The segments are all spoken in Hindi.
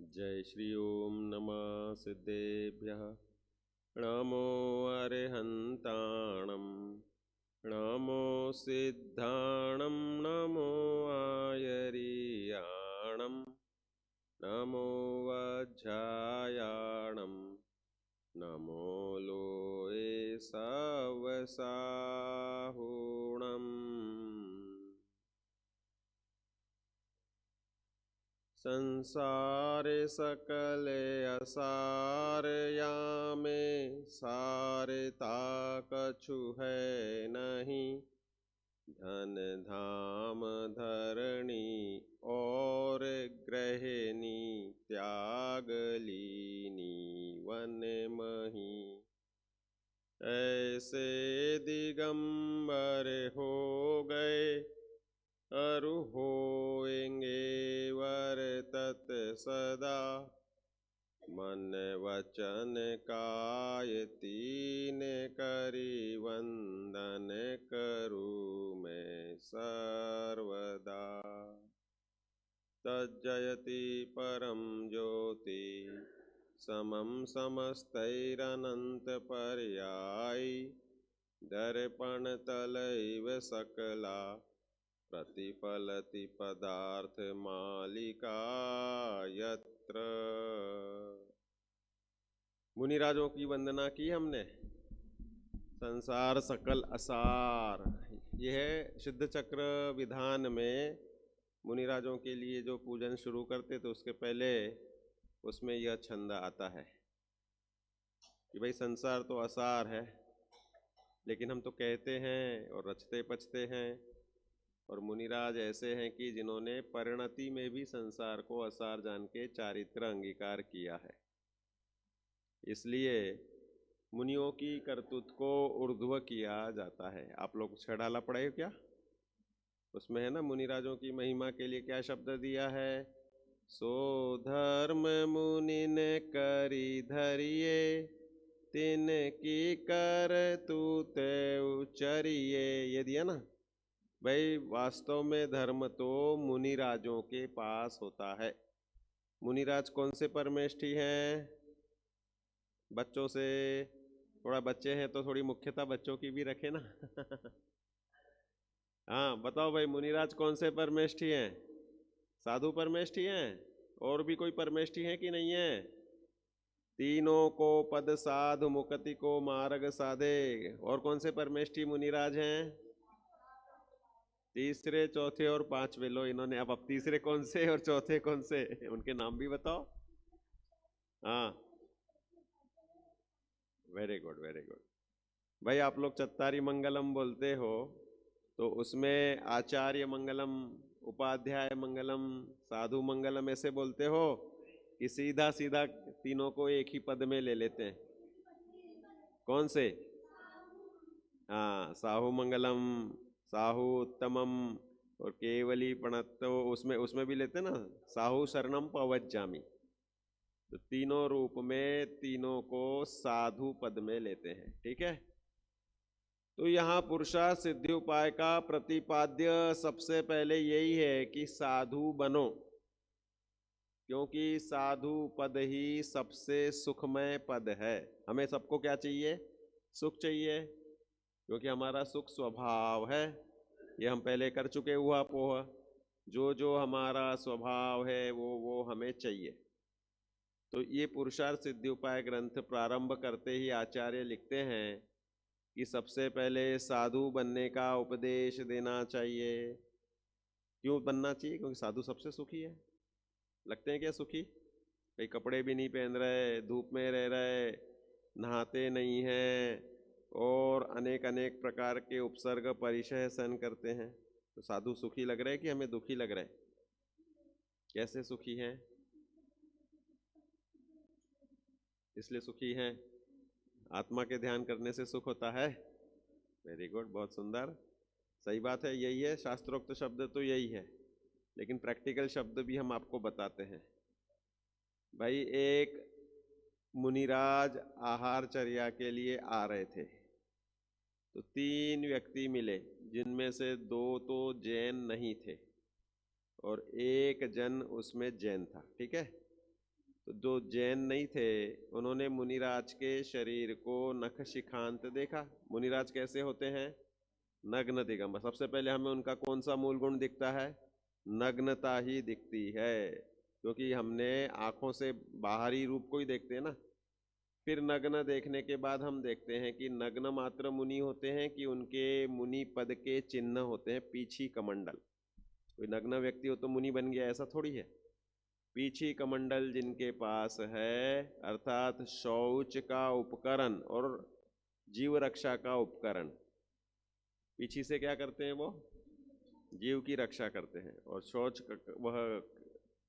जय श्री ओम नमः सिद्धेभ्यः। नमो अरिहन्ताणं, नमो सिद्धाणं, नमो आयर्याणं, नमो वज्रायाणं, नमो लोये सवसाहुणम्। संसारे सकले असार यामे, सारता कछु है नहीं। धन धाम धरणी और ग्रहणी, त्याग लीनी वन मही। ऐसे दिगंबर हो गए, अरु होएंगे वर्तत सदा। मन वचन काय तीन करि, वंदन करूँ मैं सर्वदा। तज्जयति परम ज्योति, समम समस्तैरनंत पर्यायी। दर्पण तलैव सकला, प्रतिफलति पदार्थ मालिका यत्र। मुनिराजों की वंदना की हमने। संसार सकल असार, यह है सिद्ध चक्र विधान में मुनिराजों के लिए जो पूजन शुरू करते तो उसके पहले उसमें यह छंद आता है कि भाई संसार तो असार है, लेकिन हम तो कहते हैं और रचते पचते हैं। और मुनिराज ऐसे हैं कि जिन्होंने परिणति में भी संसार को असार जान के चारित्र अंगीकार किया है। इसलिए मुनियों की करतूत को ऊर्ध्व किया जाता है। आप लोग छड़ाला पढ़े हो क्या? उसमें है ना, मुनिराजों की महिमा के लिए क्या शब्द दिया है? सो धर्म मुनि ने करी धरिए, तिन की करतूत उचरिए। ये दिया ना भाई। वास्तव में धर्म तो मुनिराजों के पास होता है। मुनिराज कौन से परमेष्ठी हैं? बच्चों से थोड़ा, बच्चे हैं तो थोड़ी मुख्यता बच्चों की भी रखे ना। हाँ बताओ भाई, मुनिराज कौन से परमेष्ठी हैं? साधु परमेष्ठी हैं? और भी कोई परमेष्ठी हैं कि नहीं है? तीनों को पद साधु, मुक्ति को मार्ग साधे। और कौन से परमेष्ठी मुनिराज हैं? तीसरे, चौथे और पांचवे। लो इन्होंने, अब तीसरे कौन से और चौथे कौन से, उनके नाम भी बताओ। हाँ, वेरी गुड वेरी गुड। भाई आप लोग चत्तारी मंगलम बोलते हो, तो उसमें आचार्य मंगलम, उपाध्याय मंगलम, साधु मंगलम ऐसे बोलते हो कि सीधा सीधा तीनों को एक ही पद में ले लेते हैं? कौन से? हाँ, साहु मंगलम, साहु उत्तमम और केवली प्रणत्तो, उसमें उसमें भी लेते ना, साहु शरणम पवज्जामि। तो तीनों रूप में तीनों को साधु पद में लेते हैं। ठीक है। तो यहाँ पुरुषार्थ सिद्धि उपाय का प्रतिपाद्य सबसे पहले यही है कि साधु बनो, क्योंकि साधु पद ही सबसे सुखमय पद है। हमें सबको क्या चाहिए? सुख चाहिए, क्योंकि हमारा सुख स्वभाव है। ये हम पहले कर चुके हुआ पोह। जो जो हमारा स्वभाव है वो हमें चाहिए। तो ये पुरुषार्थ सिद्धि उपाय ग्रंथ प्रारंभ करते ही आचार्य लिखते हैं कि सबसे पहले साधु बनने का उपदेश देना चाहिए। क्यों बनना चाहिए? क्योंकि साधु सबसे सुखी है। लगते हैं क्या सुखी? भाई कपड़े भी नहीं पहन रहे, धूप में रह रहे, नहाते नहीं हैं और अनेक अनेक प्रकार के उपसर्ग परिचय सहन करते हैं। तो साधु सुखी लग रहे हैं कि हमें दुखी लग रहे हैं? कैसे सुखी हैं? इसलिए सुखी हैं, आत्मा के ध्यान करने से सुख होता है। वेरी गुड, बहुत सुंदर, सही बात है, यही है। शास्त्रोक्त शब्द तो यही है, लेकिन प्रैक्टिकल शब्द भी हम आपको बताते हैं। भाई एक मुनिराज आहारचर्या के लिए आ रहे थे, तो तीन व्यक्ति मिले, जिनमें से दो तो जैन नहीं थे और एक जन उसमें जैन था। ठीक है। तो जो जैन नहीं थे उन्होंने मुनिराज के शरीर को नख शिखांत देखा। मुनिराज कैसे होते हैं? नग्न दिगंबर। सबसे पहले हमें उनका कौन सा मूल गुण दिखता है? नग्नता ही दिखती है, क्योंकि हमने आंखों से बाहरी रूप को ही देखते हैं ना। फिर नग्न देखने के बाद हम देखते हैं कि नग्न मात्र मुनि होते हैं कि उनके मुनि पद के चिन्ह होते हैं पीछी कमंडल। कोई नग्न व्यक्ति हो तो मुनि बन गया, ऐसा थोड़ी है। पीछी कमंडल जिनके पास है, अर्थात शौच का उपकरण और जीव रक्षा का उपकरण। पीछी से क्या करते हैं? वो जीव की रक्षा करते हैं, और शौच वह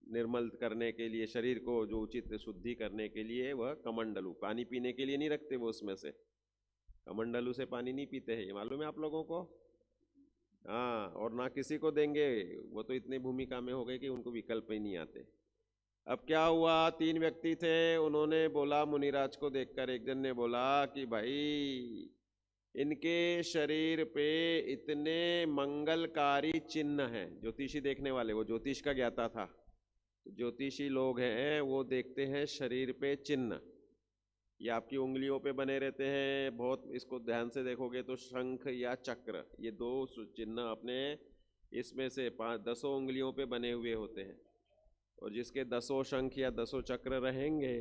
निर्मल करने के लिए, शरीर को जो उचित शुद्धि करने के लिए वह कमंडलू, पानी पीने के लिए नहीं रखते वो उसमें से, कमंडलू से पानी नहीं पीते हैं, ये मालूम है आप लोगों को? हाँ, और ना किसी को देंगे, वो तो इतनी भूमिका में हो गए कि उनको विकल्प ही नहीं आते। अब क्या हुआ, 3 व्यक्ति थे, उन्होंने बोला मुनिराज को देखकर, एक जन ने बोला कि भाई इनके शरीर पे इतने मंगलकारी चिन्ह हैं। ज्योतिषी देखने वाले, वो ज्योतिष का ज्ञाता था, तो ज्योतिषी लोग हैं वो देखते हैं शरीर पे चिन्ह, ये आपकी उंगलियों पे बने रहते हैं। बहुत इसको ध्यान से देखोगे तो शंख या चक्र, ये 2 चिन्ह अपने इसमें से 10 उंगलियों पे बने हुए होते हैं, और जिसके 10 शंख या 10 चक्र रहेंगे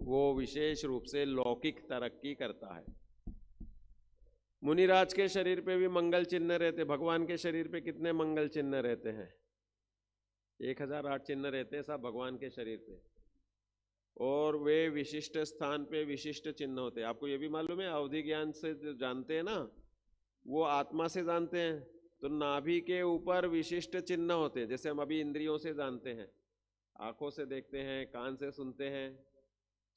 वो विशेष रूप से लौकिक तरक्की करता है। मुनिराज के शरीर पे भी मंगल चिन्ह रहते। भगवान के शरीर पे कितने मंगल चिन्ह रहते हैं? 1008 चिन्ह रहते हैं सब भगवान के शरीर पे, और वे विशिष्ट स्थान पे विशिष्ट चिन्ह होते हैं। आपको ये भी मालूम है, अवधि ज्ञान से जो जानते हैं ना, वो आत्मा से जानते हैं, तो नाभि के ऊपर विशिष्ट चिन्ह होते हैं। जैसे हम अभी इंद्रियों से जानते हैं, आंखों से देखते हैं, कान से सुनते हैं,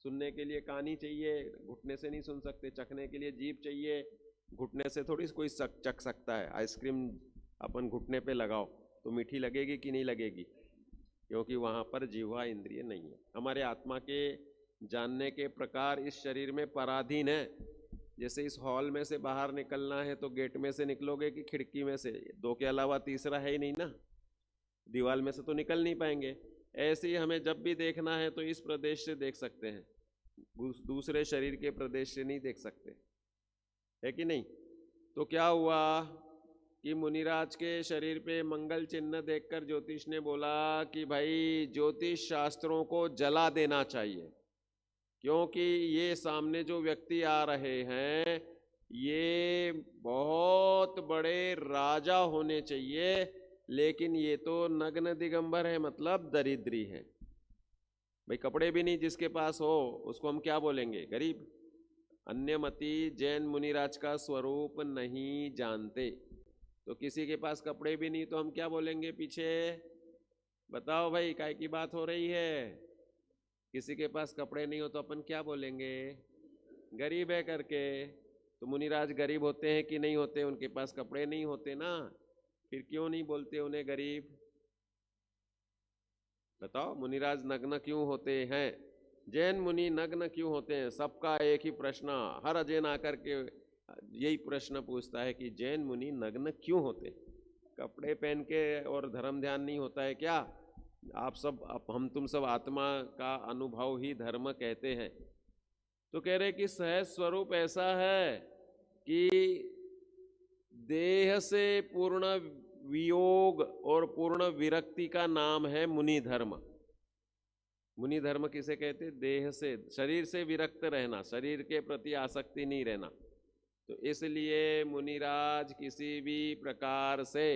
सुनने के लिए कान ही चाहिए, घुटने से नहीं सुन सकते। चखने के लिए जीभ चाहिए, घुटने से थोड़ी कोई चख सकता है। आइसक्रीम अपन घुटने पे लगाओ तो मीठी लगेगी कि नहीं लगेगी? क्योंकि वहाँ पर जिह्वा इंद्रिय नहीं है। हमारे आत्मा के जानने के प्रकार इस शरीर में पराधीन है। जैसे इस हॉल में से बाहर निकलना है तो गेट में से निकलोगे कि खिड़की में से? 2 के अलावा तीसरा है ही नहीं ना, दीवार में से तो निकल नहीं पाएंगे। ऐसे ही हमें जब भी देखना है तो इस प्रदेश से देख सकते हैं, दूसरे शरीर के प्रदेश से नहीं देख सकते, है कि नहीं? तो क्या हुआ कि मुनिराज के शरीर पे मंगल चिन्ह देखकर ज्योतिष ने बोला कि भाई ज्योतिष शास्त्रों को जला देना चाहिए, क्योंकि ये सामने जो व्यक्ति आ रहे हैं ये बहुत बड़े राजा होने चाहिए, लेकिन ये तो नग्न दिगंबर है, मतलब दरिद्री है। भाई कपड़े भी नहीं जिसके पास हो उसको हम क्या बोलेंगे? गरीब। अन्यमति जैन मुनिराज का स्वरूप नहीं जानते, तो किसी के पास कपड़े भी नहीं तो हम क्या बोलेंगे पीछे? बताओ भाई, काय की बात हो रही है? किसी के पास कपड़े नहीं हो तो अपन क्या बोलेंगे? गरीब है करके। तो मुनिराज गरीब होते हैं कि नहीं होते? उनके पास कपड़े नहीं होते ना, फिर क्यों नहीं बोलते उन्हें गरीब? बताओ, मुनिराज नग्न क्यों होते हैं? जैन मुनि नग्न क्यों होते हैं? सबका एक ही प्रश्न, हर जैन आकर के यही प्रश्न पूछता है कि जैन मुनि नग्न क्यों होते? कपड़े पहन के और धर्म ध्यान नहीं होता है क्या? आप सब, हम तुम सब आत्मा का अनुभव ही धर्म कहते हैं। तो कह रहे कि सहज स्वरूप ऐसा है कि देह से पूर्ण वियोग और पूर्ण विरक्ति का नाम है मुनि धर्म। मुनि धर्म किसे कहते? देह से, शरीर से विरक्त रहना, शरीर के प्रति आसक्ति नहीं रहना। तो इसलिए मुनिराज किसी भी प्रकार से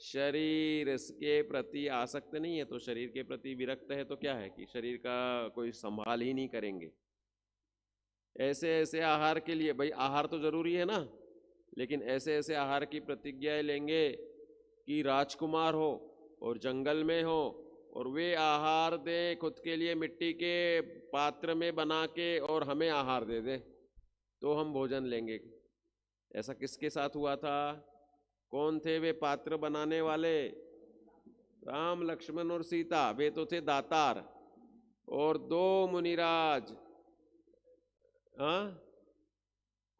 शरीर के प्रति आसक्त नहीं है, तो शरीर के प्रति विरक्त है तो क्या है कि शरीर का कोई संभाल ही नहीं करेंगे। ऐसे ऐसे आहार के लिए, भाई आहार तो जरूरी है ना, लेकिन ऐसे ऐसे आहार की प्रतिज्ञाएं लेंगे कि राजकुमार हो और जंगल में हो और वे आहार दे खुद के लिए मिट्टी के पात्र में बना के और हमें आहार दे दे तो हम भोजन लेंगे। ऐसा किसके साथ हुआ था? कौन थे वे पात्र बनाने वाले? राम लक्ष्मण और सीता, वे तो थे दातार। और 2 मुनिराज, हाँ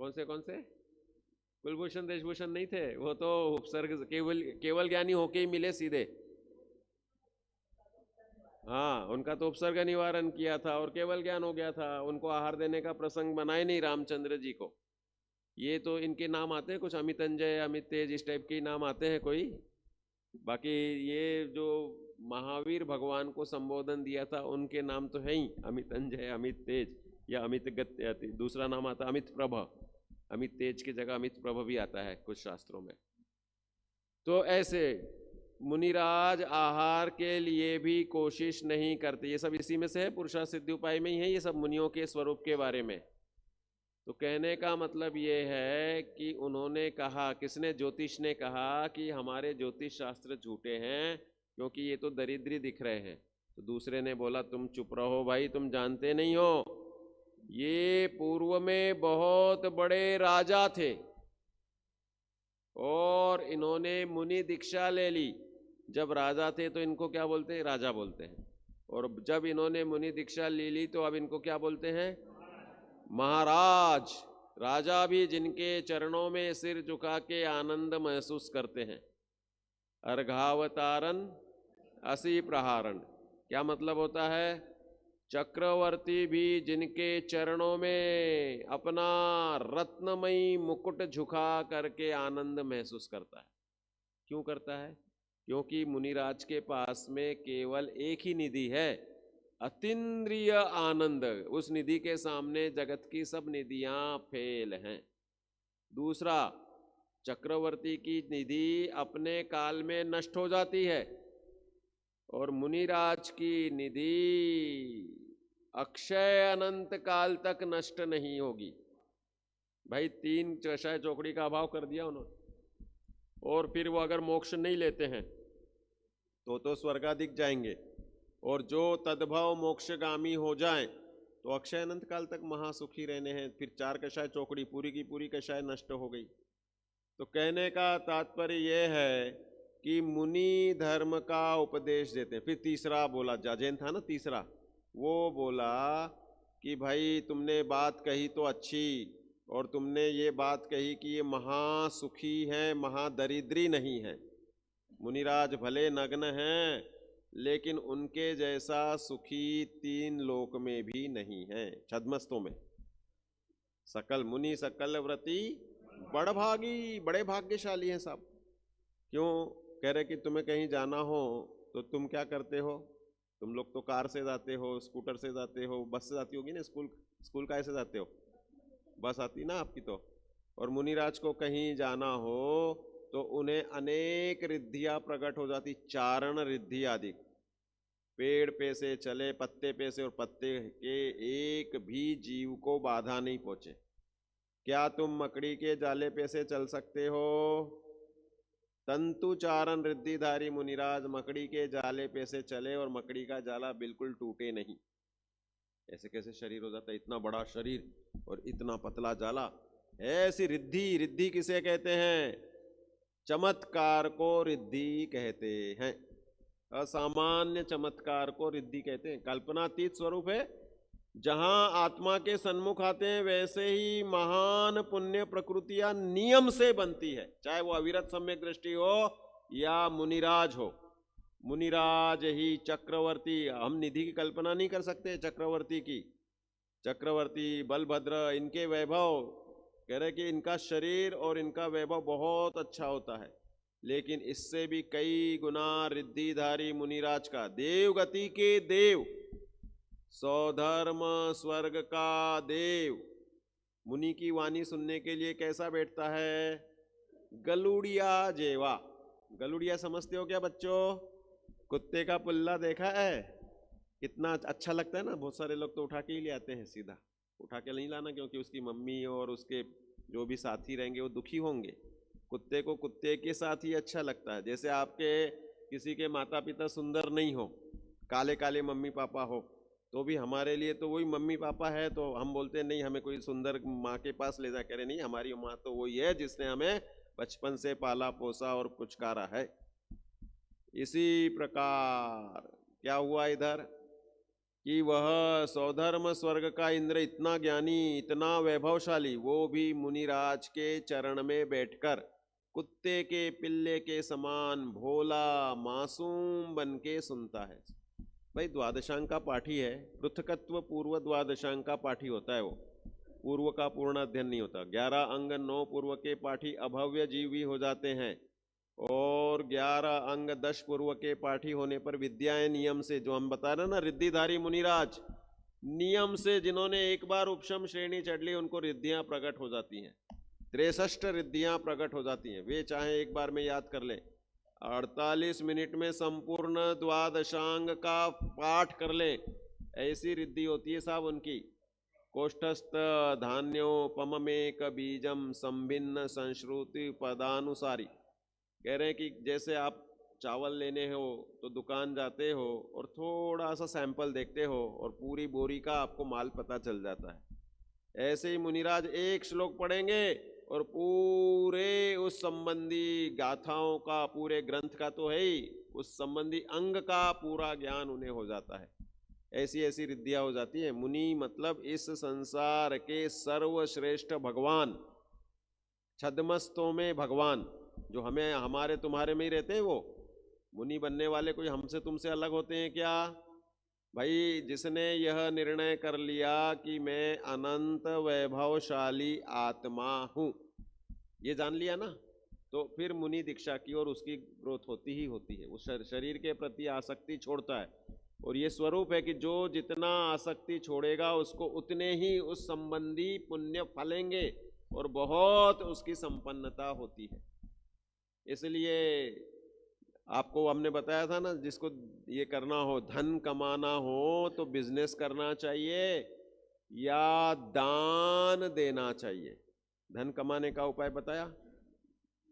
कौन से? कुलभूषण देशभूषण नहीं थे, वो तो उपसर्ग केवल ज्ञानी होके ही मिले सीधे। हाँ, उनका तो उपसर्ग निवारण किया था और केवल ज्ञान हो गया था, उनको आहार देने का प्रसंग बनाए नहीं रामचंद्र जी को। ये तो इनके नाम आते हैं कुछ, अमितंजय, अमित तेज, इस टाइप के नाम आते हैं कोई। बाकी ये जो महावीर भगवान को संबोधन दिया था उनके नाम तो है ही, अमितंजय, अमित तेज या अमित गति, दूसरा नाम आता अमित प्रभ। अमित तेज की जगह अमित प्रभ भी आता है कुछ शास्त्रों में। तो ऐसे मुनिराज आहार के लिए भी कोशिश नहीं करते। ये सब इसी में से है, पुरुषा सिद्धि उपाय में ही है ये सब, मुनियों के स्वरूप के बारे में। तो कहने का मतलब ये है कि उन्होंने कहा, किसने, ज्योतिष ने कहा कि हमारे ज्योतिष शास्त्र झूठे हैं क्योंकि ये तो दरिद्री दिख रहे हैं। तो दूसरे ने बोला तुम चुप रहो भाई, तुम जानते नहीं हो, ये पूर्व में बहुत बड़े राजा थे और इन्होंने मुनि दीक्षा ले ली। जब राजा थे तो इनको क्या बोलते हैं, राजा बोलते हैं, और जब इन्होंने मुनि दीक्षा ले ली तो अब इनको क्या बोलते हैं, महाराज। राजा भी जिनके चरणों में सिर झुका के आनंद महसूस करते हैं। अर्घावतारन असी प्रहारन, क्या मतलब होता है, चक्रवर्ती भी जिनके चरणों में अपना रत्नमयी मुकुट झुका करके आनंद महसूस करता है। क्यों करता है, क्योंकि मुनिराज के पास में केवल एक ही निधि है, अतीन्द्रिय आनंद। उस निधि के सामने जगत की सब निधियां फेल हैं। दूसरा, चक्रवर्ती की निधि अपने काल में नष्ट हो जाती है और मुनिराज की निधि अक्षय अनंत काल तक नष्ट नहीं होगी। भाई 3 चौशाय चौकड़ी का अभाव कर दिया उन्होंने। और फिर वो अगर मोक्ष नहीं लेते हैं तो स्वर्गाधिक जाएंगे, और जो तद्भव मोक्षगामी हो जाएं तो अक्षय अनंत काल तक महासुखी रहने हैं। फिर 4 कषाय चौकड़ी पूरी की पूरी कषाय नष्ट हो गई। तो कहने का तात्पर्य यह है कि मुनि धर्म का उपदेश देते हैं। फिर तीसरा बोला, जाजेन था ना तीसरा, वो बोला कि भाई तुमने बात कही तो अच्छी, और तुमने ये बात कही कि ये महासुखी हैं, महादरिद्री नहीं है। मुनिराज भले नग्न हैं लेकिन उनके जैसा सुखी 3 लोक में भी नहीं है। छद्मस्तों में सकल मुनि सकल व्रती बड़भागी, बड़े भाग्यशाली हैं साहब। क्यों कह रहे कि तुम्हें कहीं जाना हो तो तुम क्या करते हो, तुम लोग तो कार से जाते हो, स्कूटर से जाते हो, बस से जाती होगी ना, स्कूल कैसे जाते हो, बस आती ना आपकी तो। और मुनिराज को कहीं जाना हो तो उन्हें अनेक रिद्धियां प्रकट हो जाती, चारण रिद्धि आदि। पेड़ पे से चले, पत्ते पे से, और पत्ते के एक भी जीव को बाधा नहीं पहुंचे। क्या तुम मकड़ी के जाले पे से चल सकते हो? तंतु चारण रिद्धिधारी मुनिराज मकड़ी के जाले पे से चले और मकड़ी का जाला बिल्कुल टूटे नहीं। ऐसे कैसे शरीर हो जाता है, इतना बड़ा शरीर और इतना पतला जाला। ऐसी रिद्धि, रिद्धि किसे कहते हैं? चमत्कार को रिद्धि कहते हैं। असामान्य चमत्कार को रिद्धि कहते हैं। कल्पनातीत स्वरूप है, जहां आत्मा के सन्मुख आते हैं वैसे ही महान पुण्य प्रकृतियां नियम से बनती है, चाहे वो अविरत सम्यक दृष्टि हो या मुनिराज हो। मुनिराज ही चक्रवर्ती, हम निधि की कल्पना नहीं कर सकते चक्रवर्ती की। चक्रवर्ती बलभद्र, इनके वैभव, कह रहे कि इनका शरीर और इनका वैभव बहुत अच्छा होता है, लेकिन इससे भी कई गुना रिद्धिधारी मुनिराज का, देवगति के देव, सौधर्म स्वर्ग का देव, मुनि की वाणी सुनने के लिए कैसा बैठता है? गलुड़िया जेवा। गलुड़िया समझते हो क्या बच्चों? कुत्ते का पुल्ला देखा है? कितना अच्छा लगता है ना। बहुत सारे लोग तो उठा के ही ले आते हैं, सीधा उठा के नहीं लाना, क्योंकि उसकी मम्मी और उसके जो भी साथी रहेंगे वो दुखी होंगे। कुत्ते को कुत्ते के साथ ही अच्छा लगता है। जैसे आपके किसी के माता पिता सुंदर नहीं हो, काले काले मम्मी पापा हो, तो भी हमारे लिए तो वही मम्मी पापा है, तो हम बोलते हैं नहीं हमें कोई सुंदर माँ के पास ले जा। करे नहीं, हमारी माँ तो वही है जिसने हमें बचपन से पाला पोसा और पुचकारा है। इसी प्रकार क्या हुआ इधर कि वह सौधर्म स्वर्ग का इंद्र, इतना ज्ञानी, इतना वैभवशाली, वो भी मुनिराज के चरण में बैठकर कुत्ते के पिल्ले के समान भोला मासूम बन के सुनता है। भाई द्वादशांग का पाठी है, पृथकत्व पूर्व द्वादशांग का पाठी होता है वो, पूर्व का पूर्ण अध्ययन नहीं होता। 11 अंग 9 पूर्व के पाठी अभव्य जीवी हो जाते हैं, और 11 अंग 10 पूर्व के पाठी होने पर विद्याएं नियम से, जो हम बता रहे ना रिद्धिधारी मुनिराज, नियम से जिन्होंने एक बार उपशम श्रेणी चढ़ ली उनको रिद्धियां प्रकट हो जाती हैं। 63 रिद्धियां प्रकट हो जाती हैं, वे चाहे एक बार में याद कर ले। 48 मिनट में संपूर्ण द्वादशांग का पाठ कर ले, ऐसी रिद्धि होती है साहब उनकी। कोष्ठस्थ धान्योपमेक बीजम संभिन्न संश्रुति पदानुसारी। कह रहे हैं कि जैसे आप चावल लेने हो तो दुकान जाते हो और थोड़ा सा सैंपल देखते हो और पूरी बोरी का आपको माल पता चल जाता है, ऐसे ही मुनिराज एक श्लोक पढ़ेंगे और पूरे उस संबंधी गाथाओं का, पूरे ग्रंथ का तो है ही, उस संबंधी अंग का पूरा ज्ञान उन्हें हो जाता है। ऐसी ऐसी रिद्धियां हो जाती है। मुनि मतलब इस संसार के सर्वश्रेष्ठ भगवान, छद्मस्तों में भगवान, जो हमें हमारे तुम्हारे में ही रहते हैं, वो मुनि बनने वाले कोई हमसे तुमसे अलग होते हैं क्या? भाई जिसने यह निर्णय कर लिया कि मैं अनंत वैभवशाली आत्मा हूं, ये जान लिया ना, तो फिर मुनि दीक्षा की और उसकी ग्रोथ होती ही होती है। उस शरीर के प्रति आसक्ति छोड़ता है, और ये स्वरूप है कि जो जितना आसक्ति छोड़ेगा उसको उतने ही उस संबंधी पुण्य फलेंगे और बहुत उसकी संपन्नता होती है। इसलिए आपको हमने बताया था ना, जिसको ये करना हो, धन कमाना हो, तो बिजनेस करना चाहिए या दान देना चाहिए। धन कमाने का उपाय बताया।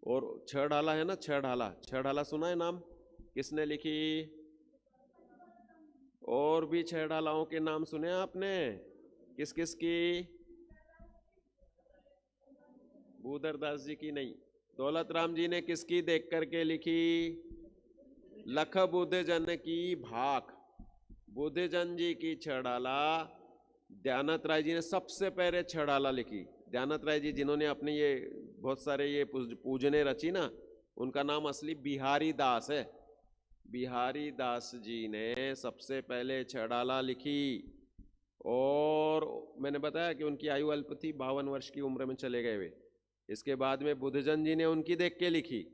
और 6 ढाला है ना, 6 ढाला, 6 ढाला सुना है नाम? किसने लिखी? और भी 6 ढालाओं के नाम सुने आपने? किस किस की? भूधरदास जी की नहीं, दौलत राम जी ने किसकी देख करके लिखी? लख बुद्धजन की भाख। बुद्धजन जी की 6 ढाला दयानंद राय जी ने सबसे पहले 6 ढाला लिखी। दयानंद राय जी जिन्होंने अपने ये बहुत सारे ये पूजने रची ना, उनका नाम असली बिहारी दास है। बिहारी दास जी ने सबसे पहले 6 ढाला लिखी, और मैंने बताया कि उनकी आयु अल्प थी, 52 वर्ष की उम्र में चले गए वे। इसके बाद में बुद्धजन जी ने उनकी देख के लिखी,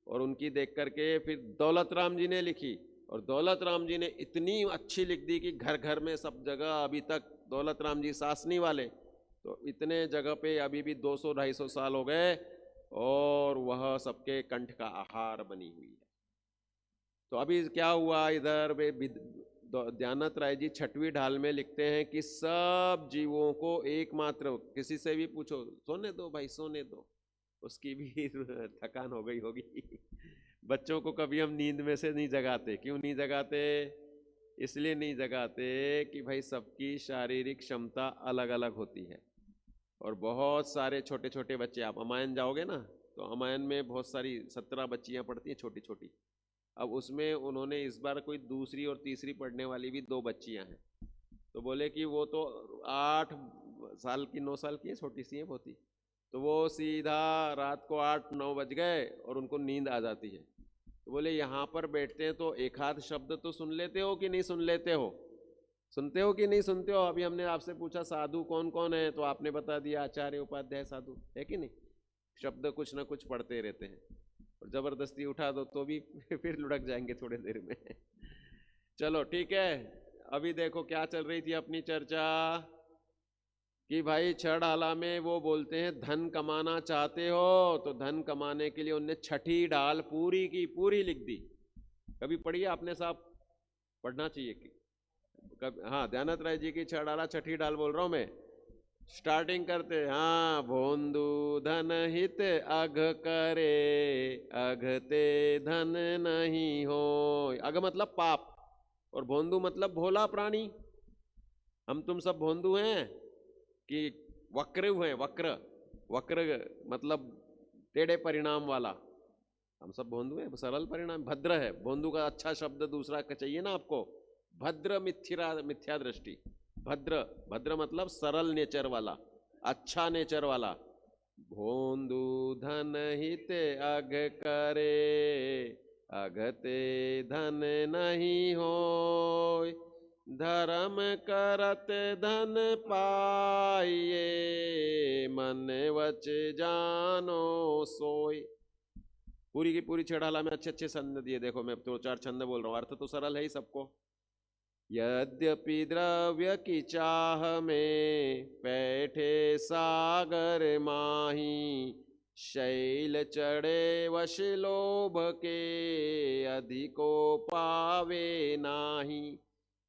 और उनकी देख करके फिर दौलत राम जी ने लिखी, और दौलत राम जी ने इतनी अच्छी लिख दी कि घर घर में सब जगह अभी तक दौलत राम जी सासनी वाले, तो इतने जगह पे अभी भी 200-250 साल हो गए, और वह सबके कंठ का आहार बनी हुई है। तो अभी क्या हुआ, इधर दयानंद राय जी 6वीं ढाल में लिखते हैं कि सब जीवों को एकमात्र, किसी से भी पूछो, सोने दो भाई सोने दो, उसकी भी थकान हो गई होगी। बच्चों को कभी हम नींद में से नहीं जगाते। क्यों नहीं जगाते? इसलिए नहीं जगाते कि भाई सबकी शारीरिक क्षमता अलग अलग होती है, और बहुत सारे छोटे छोटे बच्चे, आप अमायन जाओगे ना तो अमायन में बहुत सारी 17 बच्चियां पढ़ती हैं छोटी छोटी। अब उसमें उन्होंने इस बार कोई दूसरी और तीसरी पढ़ने वाली भी 2 बच्चियां हैं, तो बोले कि वो तो 8 साल की 9 साल की है, छोटी सी है बहुत ही, तो वो सीधा रात को 8-9 बज गए और उनको नींद आ जाती है। तो बोले यहाँ पर बैठते हैं तो एक आध शब्द तो सुन लेते हो कि नहीं सुन लेते हो? सुनते हो कि नहीं सुनते हो? अभी हमने आपसे पूछा साधु कौन कौन है, तो आपने बता दिया आचार्य उपाध्याय साधु, है कि नहीं? शब्द कुछ ना कुछ पढ़ते रहते हैं, और जबरदस्ती उठा दो तो भी फिर लुढ़क जाएंगे थोड़ी देर में। चलो ठीक है, अभी देखो क्या चल रही थी अपनी चर्चा, कि भाई 6 ढाला में वो बोलते हैं धन कमाना चाहते हो तो धन कमाने के लिए उनने 6ठी ढाल पूरी की पूरी लिख दी। कभी पढ़ी आपने साहब? पढ़ना चाहिए कि कभी। हाँ, दयानंद राय जी की 6 ढाला 6ठी ढाल बोल रहा हूं मैं। स्टार्टिंग करते, हाँ, भोंदू धन हित अघ करे, अघते धन नहीं हो। अघ मतलब पाप, और भोंदू मतलब भोला प्राणी। हम तुम सब भोंदू हैं कि वक्र हुए? वक्र, वक्र मतलब टेढ़े परिणाम वाला। हम सब भोंदू हैं, सरल परिणाम। भद्र है, भोंदू का अच्छा शब्द दूसरा का चाहिए ना आपको। भद्र मिथ्या दृष्टि। भद्र, भद्र मतलब सरल नेचर वाला, अच्छा नेचर वाला। भोंदू धन हित अघ करे, अगते धन नहीं होय, धर्म करत धन पाइए, मन वच जानो सोय। पूरी की पूरी छेड़ाला में अच्छे अच्छे छंद दिए, देखो मैं दो चार छंद बोल रहा हूँ, अर्थ तो सरल है ही सबको। यद्यपि द्रव्य की चाह में बैठे सागर माही, शैल चढ़े वश लोभ के अधिको पावे नाही,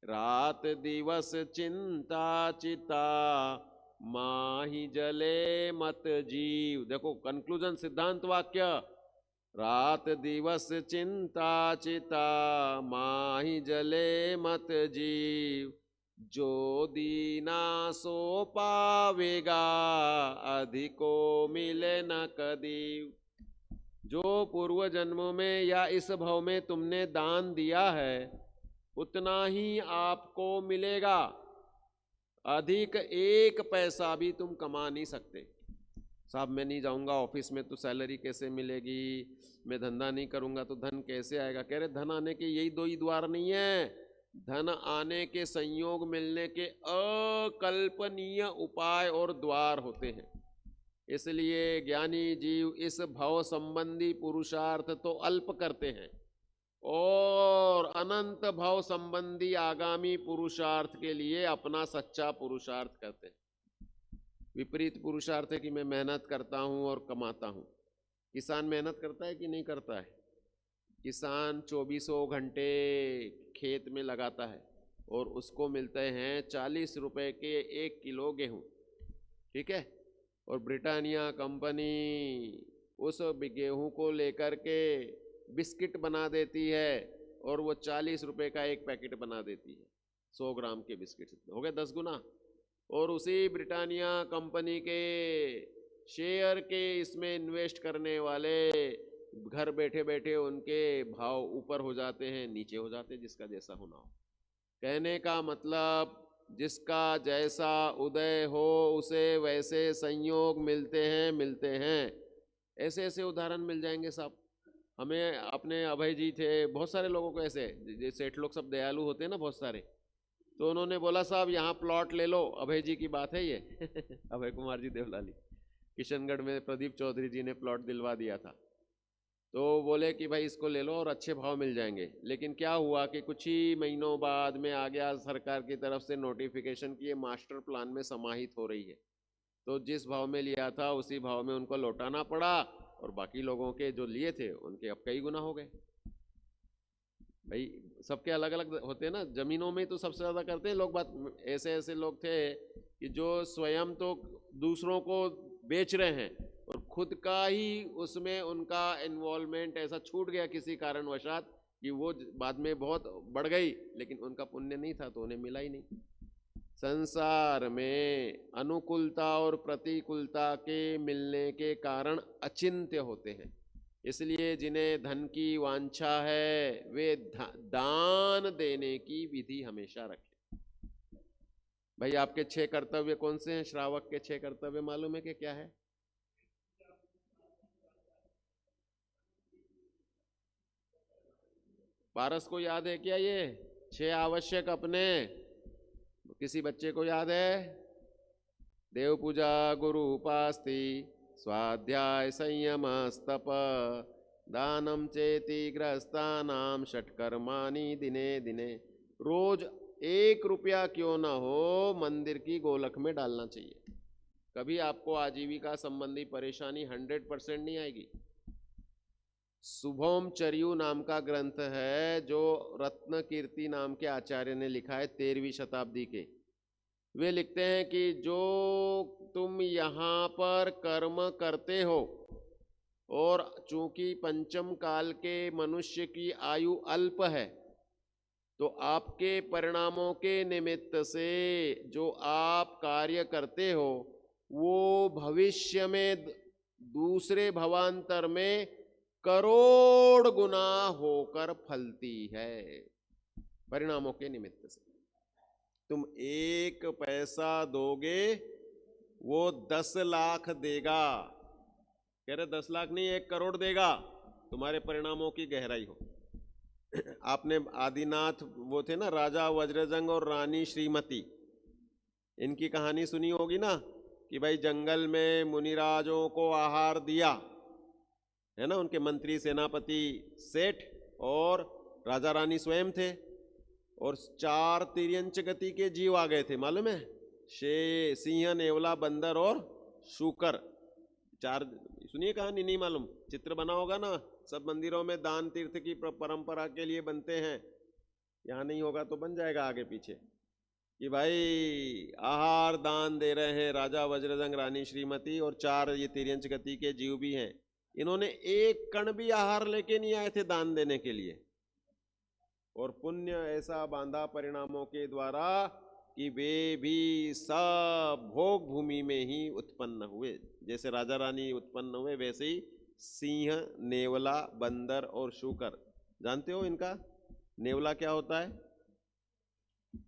रात दिवस चिंता चिता माही जले मत जीव। देखो कंक्लूजन, सिद्धांत वाक्य, रात दिवस चिंता चिता माही जले मत जीव, जो दीना सो पावेगा अधिको मिले न कदीव। जो पूर्व जन्मों में या इस भव में तुमने दान दिया है उतना ही आपको मिलेगा, अधिक एक पैसा भी तुम कमा नहीं सकते। साहब मैं नहीं जाऊंगा ऑफिस में तो सैलरी कैसे मिलेगी, मैं धंधा नहीं करूंगा तो धन कैसे आएगा। कह रहे धन आने के यही दो ही द्वार नहीं है, धन आने के संयोग मिलने के अकल्पनीय उपाय और द्वार होते हैं। इसलिए ज्ञानी जीव इस भव संबंधी पुरुषार्थ तो अल्प करते हैं और अनंत भव संबंधी आगामी पुरुषार्थ के लिए अपना सच्चा पुरुषार्थ करते हैं। विपरीत पुरुषार्थ है कि मैं मेहनत करता हूं और कमाता हूं। किसान मेहनत करता है कि नहीं करता है? किसान 24 घंटे खेत में लगाता है और उसको मिलते हैं 40 रुपए के 1 किलो गेहूं, ठीक है। और ब्रिटानिया कंपनी उस गेहूं को लेकर के बिस्किट बना देती है और वो 40 रुपए का एक पैकेट बना देती है, 100 ग्राम के बिस्किट, हो गए 10 गुना। और उसी ब्रिटानिया कंपनी के शेयर के इसमें इन्वेस्ट करने वाले घर बैठे बैठे उनके भाव ऊपर हो जाते हैं, नीचे हो जाते हैं, जिसका जैसा होना हो। कहने का मतलब जिसका जैसा उदय हो उसे वैसे संयोग मिलते हैं। ऐसे ऐसे उदाहरण मिल जाएंगे साहब हमें। अपने अभय जी थे, बहुत सारे लोगों को ऐसे, जैसे सेठ लोग सब दयालु होते हैं ना बहुत सारे, तो उन्होंने बोला साहब यहाँ प्लॉट ले लो, अभय जी की बात है ये अभय कुमार जी देवलाली, किशनगढ़ में प्रदीप चौधरी जी ने प्लॉट दिलवा दिया था। तो बोले कि भाई इसको ले लो और अच्छे भाव मिल जाएंगे। लेकिन क्या हुआ कि कुछ ही महीनों बाद में आ गया सरकार की तरफ से नोटिफिकेशन कि ये मास्टर प्लान में समाहित हो रही है, तो जिस भाव में लिया था उसी भाव में उनको लौटाना पड़ा और बाकी लोगों के जो लिए थे उनके अब कई गुना हो गए। भाई सबके अलग अलग होते हैं ना, जमीनों में तो सबसे ज़्यादा करते हैं लोग बात। ऐसे ऐसे लोग थे कि जो स्वयं तो दूसरों को बेच रहे हैं और खुद का ही उसमें उनका इन्वॉल्वमेंट ऐसा छूट गया किसी कारणवशात कि वो बाद में बहुत बढ़ गई, लेकिन उनका पुण्य नहीं था तो उन्हें मिला ही नहीं। संसार में अनुकूलता और प्रतिकूलता के मिलने के कारण अचिंत्य होते हैं। इसलिए जिन्हें धन की वांछा है वे दान देने की विधि हमेशा रखें। भाई आपके 6 कर्तव्य कौन से हैं? श्रावक के 6 कर्तव्य मालूम है कि क्या है? पारस को याद है क्या ये 6 आवश्यक अपने? किसी बच्चे को याद है? देव पूजा, गुरु उपास्ति, स्वाध्याय, संयम, स्तप, दानम चेति ग्रस्तानाम, षटकर्माणि दिने दिने। रोज 1 रुपया क्यों ना हो मंदिर की गोलक में डालना चाहिए। कभी आपको आजीविका संबंधी परेशानी 100% नहीं आएगी। शुभोम चर्यु नाम का ग्रंथ है जो रत्न कीर्ति नाम के आचार्य ने लिखा है 13वीं शताब्दी के। वे लिखते हैं कि जो तुम यहाँ पर कर्म करते हो और चूंकि पंचम काल के मनुष्य की आयु अल्प है तो आपके परिणामों के निमित्त से जो आप कार्य करते हो वो भविष्य में दूसरे भवांतर में करोड़ गुना होकर फलती है। परिणामों के निमित्त से तुम 1 पैसा दोगे वो 10 लाख देगा। कह रहे 10 लाख नहीं 1 करोड़ देगा, तुम्हारे परिणामों की गहराई हो। आपने आदिनाथ वो थे ना, राजा वज्रजंग और रानी श्रीमती, इनकी कहानी सुनी होगी ना, कि भाई जंगल में मुनिराजों को आहार दिया, है ना, उनके मंत्री सेनापति सेठ और राजा रानी स्वयं थे, और 4 तिर्यंच गति के जीव आ गए थे, मालूम है, सिंह, नेवला, बंदर और शूकर। 4, सुनिए कहानी, नहीं मालूम, चित्र बना होगा ना, सब मंदिरों में दान तीर्थ की परंपरा के लिए बनते हैं, यहाँ नहीं होगा तो बन जाएगा आगे पीछे, कि भाई आहार दान दे रहे हैं राजा वज्रजंग, रानी श्रीमती, और 4 ये तिर्यंच गति के जीव भी हैं। इन्होंने एक कण भी आहार लेके नहीं आए थे दान देने के लिए, और पुण्य ऐसा बांधा परिणामों के द्वारा कि वे भी सब भोग भूमि में ही उत्पन्न हुए। जैसे राजा रानी उत्पन्न हुए, वैसे ही सिंह, नेवला, बंदर और शूकर। जानते हो इनका नेवला क्या होता है?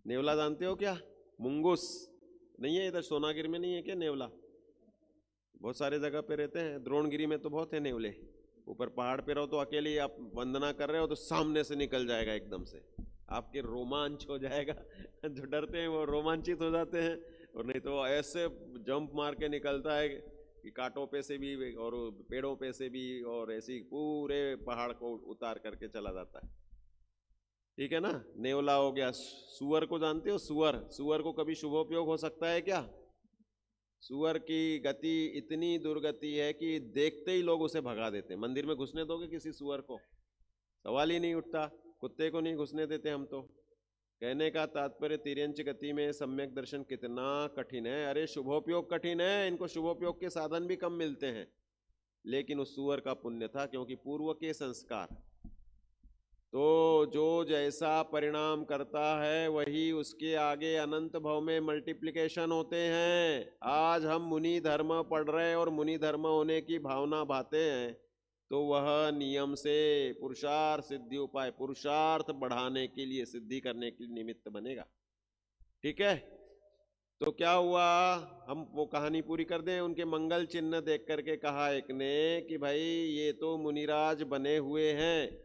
नेवला जानते हो क्या? मुंगूस नहीं है? इधर सोनागिरी में नहीं है क्या नेवला? बहुत सारे जगह पे रहते हैं, द्रोणगिरी में तो बहुत है नेवले। ऊपर पहाड़ पे रहो तो अकेले आप वंदना कर रहे हो तो सामने से निकल जाएगा एकदम से, आपके रोमांच हो जाएगा। जो डरते हैं वो रोमांचित हो जाते हैं, और नहीं तो ऐसे जंप मार के निकलता है कि कांटों पे से भी और पेड़ों पे से भी, और ऐसी पूरे पहाड़ को उतार करके चला जाता है। ठीक है ना? नेवला हो गया। सुअर को जानते हो? सुअर, सुअर को कभी शुभोपयोग हो सकता है क्या? सुअर की गति इतनी दुर्गति है कि देखते ही लोग उसे भगा देते हैं। मंदिर में घुसने दोगे किसी सुअर को? सवाल ही नहीं उठता। कुत्ते को नहीं घुसने देते हम तो। कहने का तात्पर्य तिर्यंच गति में सम्यक दर्शन कितना कठिन है। अरे शुभोपयोग कठिन है, इनको शुभोपयोग के साधन भी कम मिलते हैं, लेकिन उस सुअर का पुण्य था, क्योंकि पूर्व के संस्कार। तो जो जैसा परिणाम करता है वही उसके आगे अनंत भव में मल्टीप्लिकेशन होते हैं। आज हम मुनि धर्म पढ़ रहे हैं और मुनि धर्म होने की भावना भाते हैं, तो वह नियम से पुरुषार्थ सिद्धि उपाय, पुरुषार्थ बढ़ाने के लिए, सिद्धि करने के लिए निमित्त बनेगा। ठीक है? तो क्या हुआ, हम वो कहानी पूरी कर दें। उनके मंगल चिन्ह देख करके कहा एक ने कि भाई ये तो मुनिराज बने हुए हैं,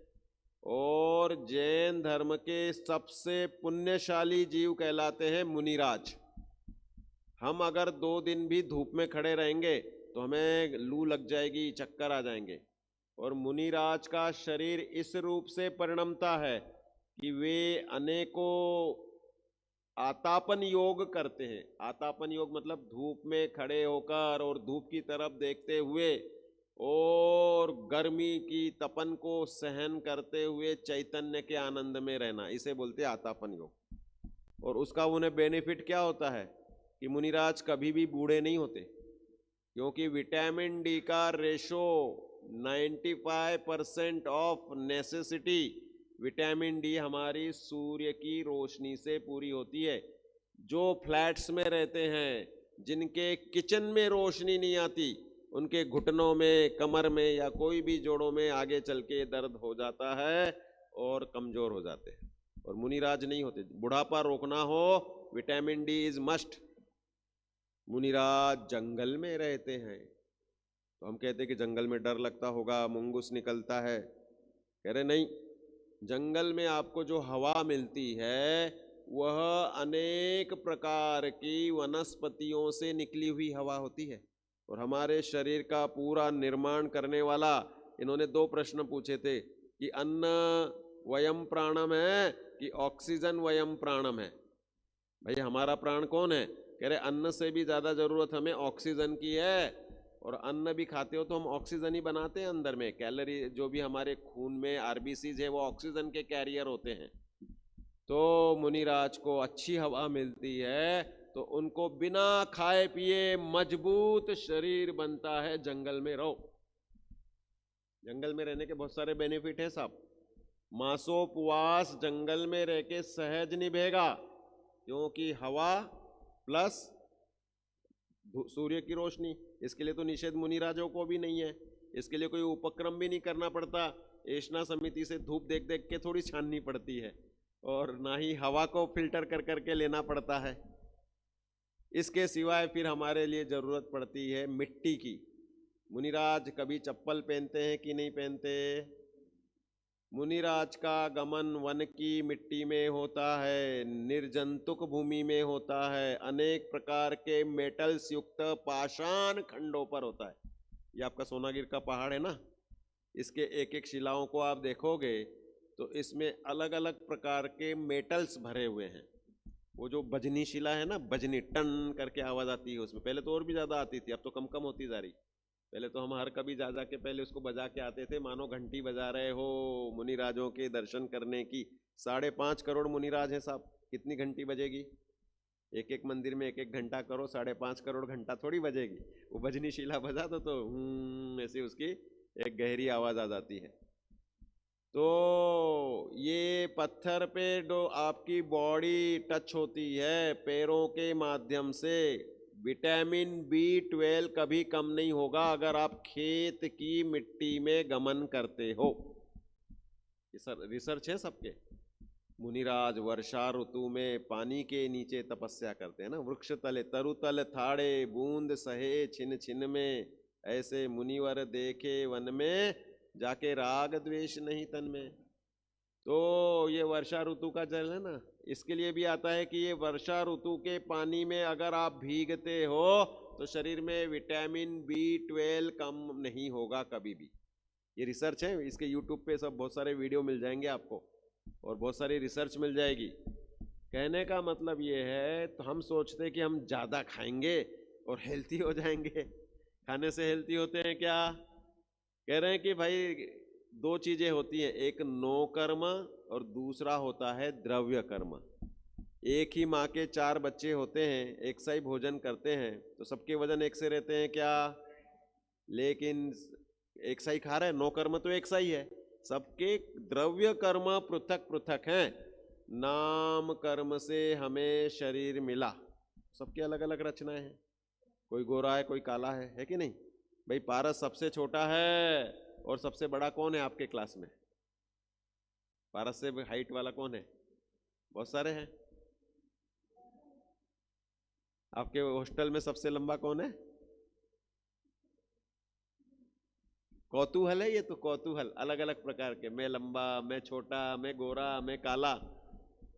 और जैन धर्म के सबसे पुण्यशाली जीव कहलाते हैं मुनिराज। हम अगर 2 दिन भी धूप में खड़े रहेंगे तो हमें लू लग जाएगी, चक्कर आ जाएंगे। और मुनिराज का शरीर इस रूप से परिणमता है कि वे अनेकों आतापन योग करते हैं। आतापन योग मतलब धूप में खड़े होकर और धूप की तरफ देखते हुए और गर्मी की तपन को सहन करते हुए चैतन्य के आनंद में रहना, इसे बोलते हैं आतापन योग। और उसका उन्हें बेनिफिट क्या होता है कि मुनिराज कभी भी बूढ़े नहीं होते, क्योंकि विटामिन डी का ratio 95% of necessity, vitamin D हमारी सूर्य की रोशनी से पूरी होती है। जो फ्लैट्स में रहते हैं, जिनके किचन में रोशनी नहीं आती, उनके घुटनों में, कमर में या कोई भी जोड़ों में आगे चल के दर्द हो जाता है और कमजोर हो जाते हैं। और मुनिराज नहीं होते। बुढ़ापा रोकना हो, विटामिन डी इज मस्ट। मुनिराज जंगल में रहते हैं, तो हम कहते हैं कि जंगल में डर लगता होगा, मुंगूस निकलता है। कह रहे नहीं, जंगल में आपको जो हवा मिलती है वह अनेक प्रकार की वनस्पतियों से निकली हुई हवा होती है। और हमारे शरीर का पूरा निर्माण करने वाला, इन्होंने 2 प्रश्न पूछे थे कि अन्न वयम प्राणम है कि ऑक्सीजन वयम प्राणम है। भाई हमारा प्राण कौन है? कह रहे अन्न से भी ज्यादा जरूरत हमें ऑक्सीजन की है। और अन्न भी खाते हो तो हम ऑक्सीजन ही बनाते हैं अंदर में। कैलोरी जो भी हमारे खून में आरबीसीज है वो ऑक्सीजन के कैरियर होते हैं। तो मुनिराज को अच्छी हवा मिलती है तो उनको बिना खाए पिए मजबूत शरीर बनता है। जंगल में रहो। जंगल में रहने के बहुत सारे बेनिफिट हैं साहब। मासोपवास जंगल में रह के सहज निभेगा, क्योंकि हवा प्लस सूर्य की रोशनी। इसके लिए तो निषेध मुनिराजों को भी नहीं है, इसके लिए कोई उपक्रम भी नहीं करना पड़ता। एशना समिति से धूप देख देख के थोड़ी छाननी पड़ती है, और ना ही हवा को फिल्टर कर करके लेना पड़ता है। इसके सिवाय फिर हमारे लिए जरूरत पड़ती है मिट्टी की। मुनिराज कभी चप्पल पहनते हैं कि नहीं पहनते? मुनिराज का गमन वन की मिट्टी में होता है, निर्जंतुक भूमि में होता है, अनेक प्रकार के मेटल्स युक्त पाषाण खंडों पर होता है। ये आपका सोनागिर का पहाड़ है ना, इसके एक एक शिलाओं को आप देखोगे तो इसमें अलग अलग प्रकार के मेटल्स भरे हुए हैं। वो जो बजनी शिला है ना, बजनी टन करके आवाज आती है उसमें, पहले तो और भी ज्यादा आती थी, अब तो कम कम होती जा रही। पहले तो हम हर कभी जा जा के पहले उसको बजा के आते थे, मानो घंटी बजा रहे हो मुनिराजों के दर्शन करने की। 5.5 करोड़ मुनिराज है साहब, कितनी घंटी बजेगी? एक एक मंदिर में एक एक घंटा करो, 5.5 करोड़ घंटा थोड़ी बजेगी। वो बजनी शिला बजा दो तो ऐसी उसकी एक गहरी आवाज आ जाती है। तो ये पत्थर पे जो आपकी बॉडी टच होती है पैरों के माध्यम से, विटामिन B12 कभी कम नहीं होगा अगर आप खेत की मिट्टी में गमन करते हो। रिसर्च है सबके। मुनिराज वर्षा ऋतु में पानी के नीचे तपस्या करते हैं ना, वृक्ष तले तरुतल थाड़े बूंद सहे छिन छिन में, ऐसे मुनिवर देखे वन में जाके राग द्वेष नहीं तन में। तो ये वर्षा ऋतु का जल है ना, इसके लिए भी आता है कि ये वर्षा ऋतु के पानी में अगर आप भीगते हो तो शरीर में विटामिन B12 कम नहीं होगा कभी भी। ये रिसर्च है, इसके यूट्यूब पे सब बहुत सारे वीडियो मिल जाएंगे आपको और बहुत सारी रिसर्च मिल जाएगी। कहने का मतलब ये है, तो हम सोचते हैं कि हम ज़्यादा खाएंगे और हेल्थी हो जाएंगे। खाने से हेल्थी होते हैं क्या? कह रहे हैं कि भाई 2 चीज़ें होती हैं, एक नो कर्म और दूसरा होता है द्रव्य कर्म। एक ही माँ के 4 बच्चे होते हैं, एक सा ही भोजन करते हैं, तो सबके वजन एक से रहते हैं क्या? लेकिन एक सा ही खा रहे हैं, नो कर्म तो एक सा ही है। सबके द्रव्य कर्म पृथक पृथक हैं, नाम कर्म से हमें शरीर मिला। सबके अलग अलग रचनाएं हैं, कोई गोरा है कोई काला है कि नहीं? भाई पारस सबसे छोटा है और सबसे बड़ा कौन है आपके क्लास में? पारस से हाइट वाला कौन है? बहुत सारे हैं। आपके हॉस्टल में सबसे लंबा कौन है? कौतूहल है ये तो, कौतूहल अलग अलग प्रकार के, मैं लंबा, मैं छोटा, मैं गोरा, मैं काला,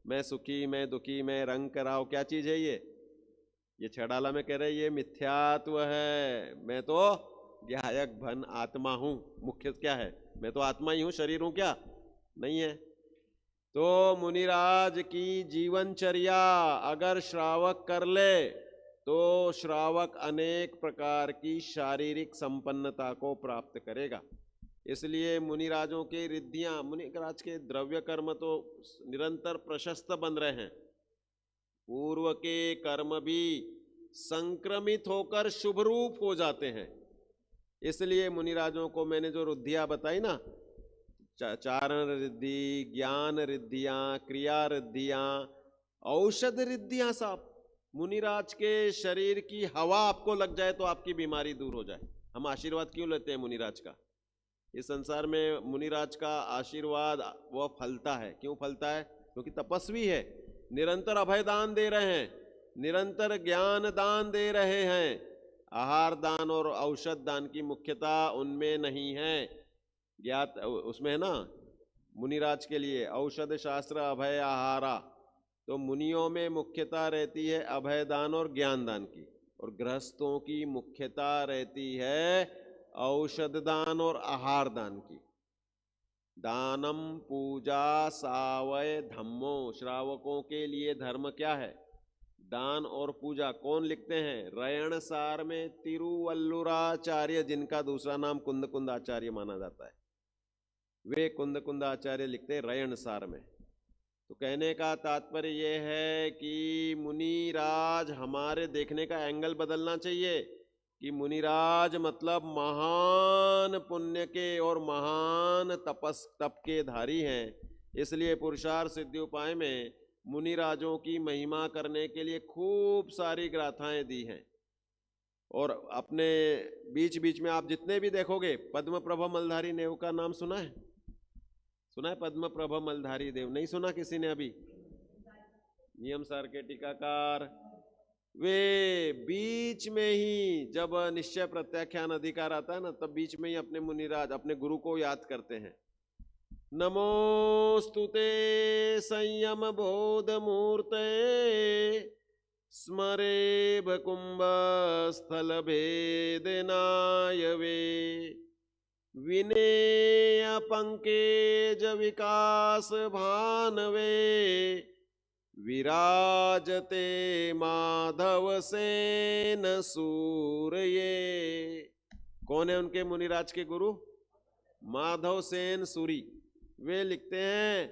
मैं सुखी, मैं दुखी, मैं रंग कराओ। क्या चीज है ये छड़ाला में कह रहे ये मिथ्यात्व है। मैं तो ज्ञायक भन आत्मा हूं। मुख्य क्या है? मैं तो आत्मा ही हूं, शरीर हूं क्या? नहीं है। तो मुनिराज की जीवनचर्या अगर श्रावक कर ले तो श्रावक अनेक प्रकार की शारीरिक संपन्नता को प्राप्त करेगा। इसलिए मुनिराजों के रिद्धियां, मुनिराज के द्रव्य कर्म तो निरंतर प्रशस्त बन रहे हैं। पूर्व के कर्म भी संक्रमित होकर शुभ रूप हो जाते हैं। इसलिए मुनिराजों को मैंने जो रिद्धियां बताई ना, चारण रिद्धि, ज्ञान रिद्धियां, क्रिया रिद्धियां, औषध रिद्धियां साहब, मुनिराज के शरीर की हवा आपको लग जाए तो आपकी बीमारी दूर हो जाए। हम आशीर्वाद क्यों लेते हैं मुनिराज का? इस संसार में मुनिराज का आशीर्वाद वह फलता है। क्यों फलता है? क्योंकि तपस्वी है, निरंतर अभय दान दे रहे हैं, निरंतर ज्ञान दान दे रहे हैं। आहार दान और औषध दान की मुख्यता उनमें नहीं है। ज्ञात उसमें है ना, मुनिराज के लिए औषध शास्त्र अभय आहारा। तो मुनियों में मुख्यता रहती है अभय दान और ज्ञान दान की, और गृहस्थों की मुख्यता रहती है औषध दान और आहार दान की। दानम पूजा सावय धम्मो, श्रावकों के लिए धर्म क्या है? दान और पूजा। कौन लिखते हैं? रयण सार में तिरुवल्लुराचार्य, जिनका दूसरा नाम कुंद कुंद आचार्य माना जाता है, वे कुंद कुंद आचार्य लिखते हैं रयण सार में। तो कहने का तात्पर्य यह है कि मुनिराज, हमारे देखने का एंगल बदलना चाहिए कि मुनिराज मतलब महान पुण्य के और महान तप के धारी हैं। इसलिए पुरुषार्थ सिद्धि उपाय में मुनिराजों की महिमा करने के लिए खूब सारी गाथाएं दी हैं। और अपने बीच बीच में आप जितने भी देखोगे, पद्म प्रभा मलधारी देव का नाम सुना है? सुना है पद्म प्रभा मलधारी देव? नहीं सुना किसी ने अभी? नियम सार के टीकाकार, वे बीच में ही जब निश्चय प्रत्याख्यान अधिकार आता है ना, तब बीच में ही अपने मुनिराज, अपने गुरु को याद करते हैं। नमोस्तु ते संयम बोध मूर्ते स्मरेव कुंभस्थल भेदनाय वे विनेय पंकेज विकास भानवे विराजते माधव सेन सूर्ये। कौन है उनके मुनिराज के गुरु? माधव सेन सूरी। वे लिखते हैं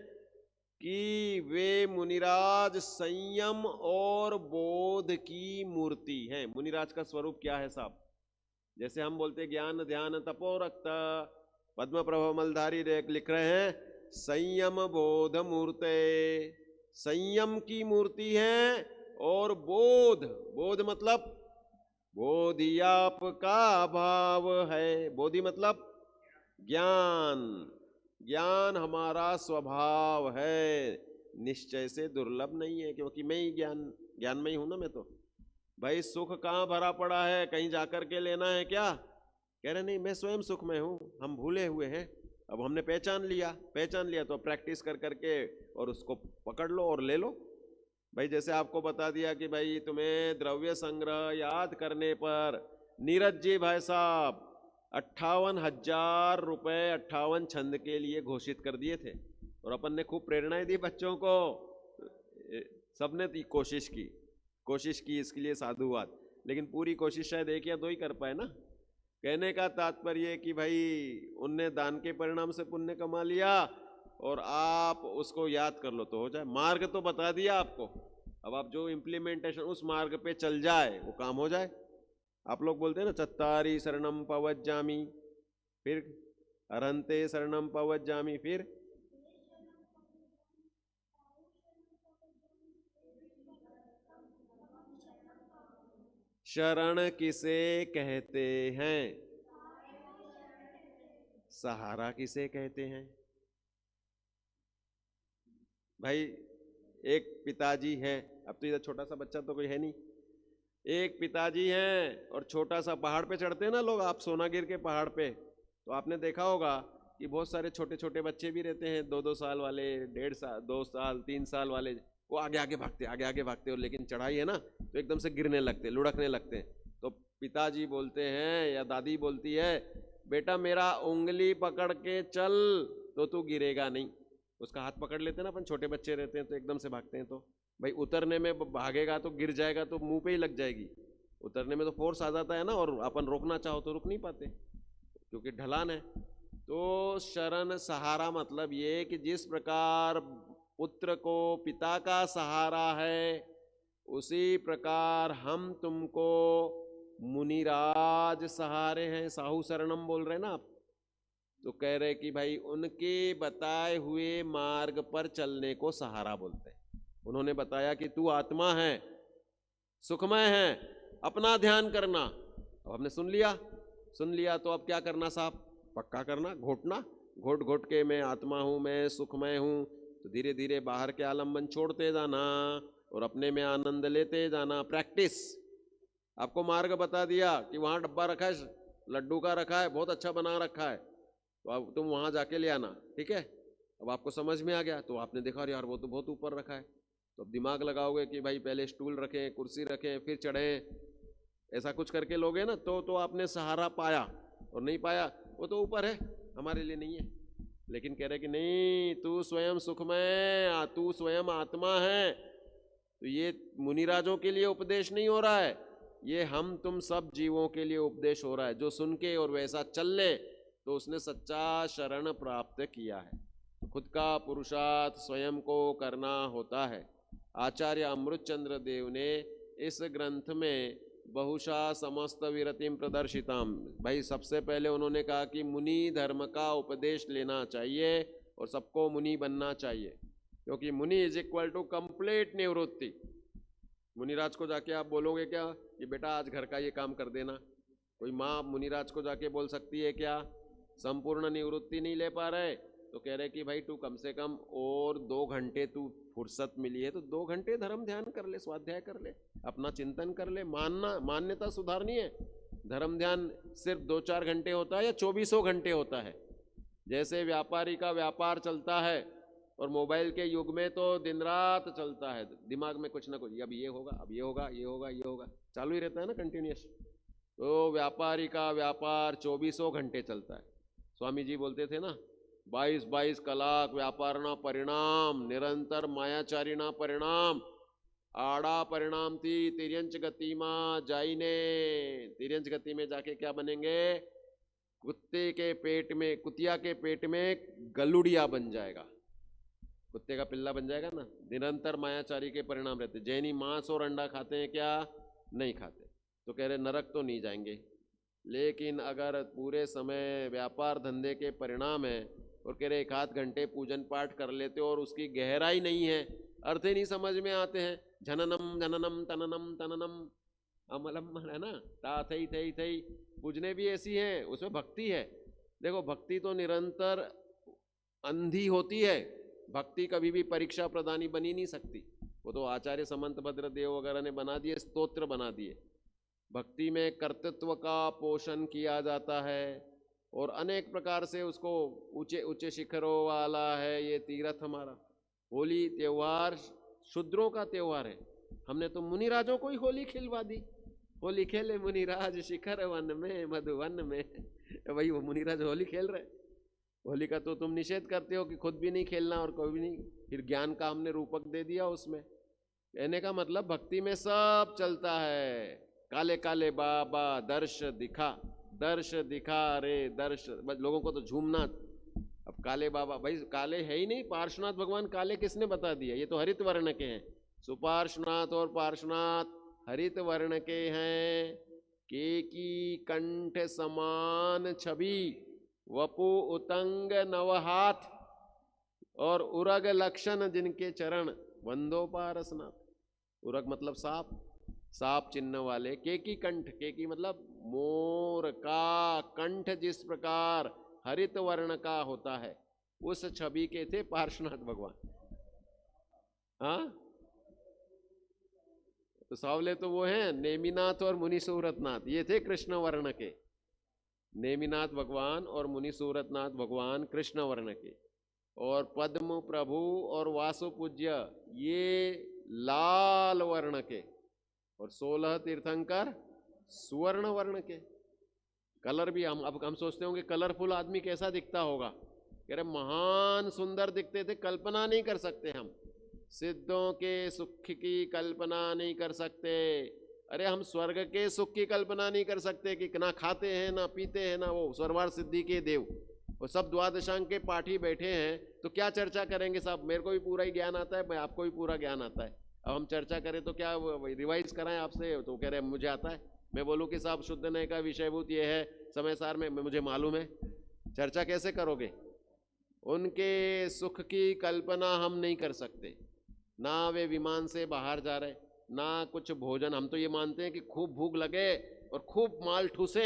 कि वे मुनिराज संयम और बोध की मूर्ति हैं। मुनिराज का स्वरूप क्या है साहब? जैसे हम बोलते ज्ञान ध्यान तपो रक्त, पद्म प्रभ मलधारी लिख रहे हैं संयम बोध मूर्ते। संयम की मूर्ति है और बोध, बोध मतलब बोधि आपका भाव है। बोधि मतलब ज्ञान, ज्ञान हमारा स्वभाव है, निश्चय से दुर्लभ नहीं है, क्योंकि मैं ही ज्ञान में ही हूं ना। मैं तो भाई सुख कहाँ भरा पड़ा है, कहीं जाकर के लेना है क्या? कह रहे नहीं, मैं स्वयं सुख में हूं। हम भूले हुए हैं, अब हमने पहचान लिया तो प्रैक्टिस कर करके और उसको पकड़ लो और ले लो। भाई जैसे आपको बता दिया कि भाई तुम्हें द्रव्य संग्रह याद करने पर नीरज जी भाई साहब 58,000 रुपए 58 छंद के लिए घोषित कर दिए थे, और अपन ने खूब प्रेरणाएं दी बच्चों को। सबने कोशिश की, इसके लिए साधुवाद। लेकिन पूरी कोशिश शायद एक या दो ही कर पाए ना। कहने का तात्पर्य कि भाई उनने दान के परिणाम से पुण्य कमा लिया और आप उसको याद कर लो तो हो जाए। मार्ग तो बता दिया आपको, अब आप जो इम्प्लीमेंटेशन उस मार्ग पे चल जाए वो काम हो जाए। आप लोग बोलते हैं ना चत्तारी शरणम पवज्जामि, फिर अरहंते शरणम पवज्जामि, फिर शरण किसे कहते हैं? सहारा किसे कहते हैं? भाई एक पिताजी है, अब तो इधर छोटा सा बच्चा तो कोई है नहीं, एक पिताजी हैं और छोटा सा पहाड़ पे चढ़ते हैं ना लोग, आप सोनागिर के पहाड़ पे, तो आपने देखा होगा कि बहुत सारे छोटे छोटे बच्चे भी रहते हैं, 2-2 साल वाले, 1.5 साल, 2 साल 3 साल वाले, वो आगे आगे भागते, और लेकिन चढ़ाई है ना तो एकदम से गिरने लगते, लुढ़कने लगते हैं। तो पिताजी बोलते हैं या दादी बोलती है, बेटा मेरा उंगली पकड़ के चल तो तू गिरेगा नहीं। उसका हाथ पकड़ लेते हैं ना अपन, छोटे बच्चे रहते हैं तो एकदम से भागते हैं, तो भाई उतरने में भागेगा तो गिर जाएगा तो मुंह पे ही लग जाएगी। उतरने में तो फोर्स आ जाता है ना, और अपन रोकना चाहो तो रुक नहीं पाते क्योंकि ढलान है। तो शरण सहारा मतलब ये कि जिस प्रकार पुत्र को पिता का सहारा है, उसी प्रकार हम तुमको मुनिराज सहारे हैं। साहू शरणम बोल रहे ना आप, तो कह रहे कि भाई उनके बताए हुए मार्ग पर चलने को सहारा बोलते हैं। उन्होंने बताया कि तू आत्मा है, सुखमय है, अपना ध्यान करना। अब हमने सुन लिया तो अब क्या करना साहब? पक्का करना, घोटना, घोट घोट के मैं आत्मा हूं, मैं सुखमय हूं, तो धीरे धीरे बाहर के आलम्बन छोड़ते जाना और अपने में आनंद लेते जाना। प्रैक्टिस। आपको मार्ग बता दिया कि वहां डब्बा रखा है, लड्डू का रखा है, बहुत अच्छा बना रखा है, तो अब तुम वहां जाके ले आना, ठीक है? अब आपको समझ में आ गया, तो आपने देखा यार वो तो बहुत ऊपर रखा है, तो अब दिमाग लगाओगे कि भाई पहले स्टूल रखें, कुर्सी रखें, फिर चढ़ें, ऐसा कुछ करके लोगे ना तो आपने सहारा पाया। और नहीं पाया, वो तो ऊपर है, हमारे लिए नहीं है। लेकिन कह रहे कि नहीं, तू स्वयं सुखमय, तू स्वयं आत्मा है। तो ये मुनिराजों के लिए उपदेश नहीं हो रहा है, ये हम तुम सब जीवों के लिए उपदेश हो रहा है। जो सुन के और वैसा चल ले तो उसने सच्चा शरण प्राप्त किया है। खुद का पुरुषार्थ स्वयं को करना होता है। आचार्य अमृत चंद्र देव ने इस ग्रंथ में बहुशा समस्त विरतिम प्रदर्शिताम, भाई सबसे पहले उन्होंने कहा कि मुनि धर्म का उपदेश लेना चाहिए और सबको मुनि बनना चाहिए, क्योंकि मुनि इज इक्वल टू कंप्लीट निवृत्ति। मुनिराज को जाके आप बोलोगे क्या कि बेटा आज घर का ये काम कर देना? कोई माँ मुनिराज को जाके बोल सकती है क्या? संपूर्ण निवृत्ति नहीं ले पा रहे तो कह रहे कि भाई तू कम से कम और 2 घंटे तू फुर्सत मिली है तो 2 घंटे धर्म ध्यान कर ले, स्वाध्याय कर ले, अपना चिंतन कर ले। मान्यता सुधारनी है। धर्म ध्यान सिर्फ 2-4 घंटे होता है या 2400 घंटे होता है? जैसे व्यापारी का व्यापार चलता है, और मोबाइल के युग में तो दिन रात चलता है, दिमाग में कुछ ना कुछ, अब ये होगा, अब ये होगा, ये होगा, ये होगा, चालू ही रहता है ना कंटिन्यूस। तो व्यापारी का व्यापार 24 घंटे चलता है। स्वामी जी बोलते थे ना, 22 कलाक व्यापारना परिणाम, निरंतर मायाचारीना परिणाम, आड़ा परिणाम थी तिर्यंच गति में जाइने। तिर्यंच गति में जाके क्या बनेंगे? कुत्ते के पेट में, कुतिया के पेट में गलुड़िया बन जाएगा, कुत्ते का पिल्ला बन जाएगा ना। निरंतर मायाचारी के परिणाम रहते। जैनी मांस और अंडा खाते हैं क्या? नहीं खाते। तो कह रहे नरक तो नहीं जाएंगे, लेकिन अगर पूरे समय व्यापार धंधे के परिणाम है, और कह रहे 1-8 घंटे पूजन पाठ कर लेते हो और उसकी गहराई नहीं है, अर्थ ही नहीं समझ में आते हैं, जननम जननम तननम तननम अमलम है ना, ता थई थई थई, पूजने भी ऐसी हैं, उसमें भक्ति है। देखो भक्ति तो निरंतर अंधी होती है, भक्ति कभी भी परीक्षा प्रदानी बनी नहीं सकती। वो तो आचार्य समंत भद्रदेव वगैरह ने बना दिए, स्तोत्र बना दिए। भक्ति में कर्तृत्व का पोषण किया जाता है, और अनेक प्रकार से उसको ऊंचे ऊंचे शिखरों वाला है ये तीर्थ हमारा। होली त्योहार शूद्रों का त्योहार है, हमने तो मुनिराजों को ही होली खिलवा दी। होली खेले मुनिराज शिखर वन में मधुवन में, वही वो मुनिराज होली खेल रहे। होली का तो तुम निषेध करते हो कि खुद भी नहीं खेलना और कोई भी नहीं, फिर ज्ञान का हमने रूपक दे दिया उसमें। कहने का मतलब भक्ति में सब चलता है। काले काले बाबा दर्श दिखा रे दर्श, लोगों को तो झूमना। अब काले बाबा, भाई काले है ही नहीं, पार्श्वनाथ भगवान काले किसने बता दिया? ये तो हरित वर्ण के हैं। सुपार्श्वनाथ और पार्श्वनाथ हरित वर्ण के हैं। केकी कंठ समान छवि, वपु उतंग नवहाथ, और उरग लक्षण जिनके चरण, वंदो पारसनाथ। उरग मतलब सांप, सांप चिन्ह वाले। केकी कंठ, केकी मतलब मोर का कंठ जिस प्रकार हरित वर्ण का होता है, उस छवि के थे पार्श्वनाथ भगवान। हाँ, तो सावले तो वो हैं नेमिनाथ और मुनि सूरतनाथ, ये थे कृष्ण वर्ण के। नेमिनाथ भगवान और मुनि सूरतनाथ भगवान कृष्ण वर्ण के, और पद्म प्रभु और वासु पूज्य ये लाल वर्ण के, और 16 तीर्थंकर सुवर्ण वर्ण के। कलर भी हम सोचते होंगे कलरफुल आदमी कैसा दिखता होगा, कह रहे महान सुंदर दिखते थे, कल्पना नहीं कर सकते हम। सिद्धों के सुख की कल्पना नहीं कर सकते। अरे हम स्वर्ग के सुख की कल्पना नहीं कर सकते कि ना खाते हैं ना पीते हैं ना, वो स्वर्वार सिद्धि के देव, वो सब द्वादशांग के पाठी बैठे हैं, तो क्या चर्चा करेंगे साहब? मेरे को भी पूरा ही ज्ञान आता है, मैं आपको भी पूरा ज्ञान आता है, अब हम चर्चा करें तो क्या रिवाइज कराएं आपसे? तो कह रहे हैं मुझे आता है। मैं बोलूँ कि साहब शुद्ध नय का विषयभूत ये है समय सार में, मुझे मालूम है, चर्चा कैसे करोगे? उनके सुख की कल्पना हम नहीं कर सकते। ना वे विमान से बाहर जा रहे, ना कुछ भोजन। हम तो ये मानते हैं कि खूब भूख लगे और खूब माल ठूसे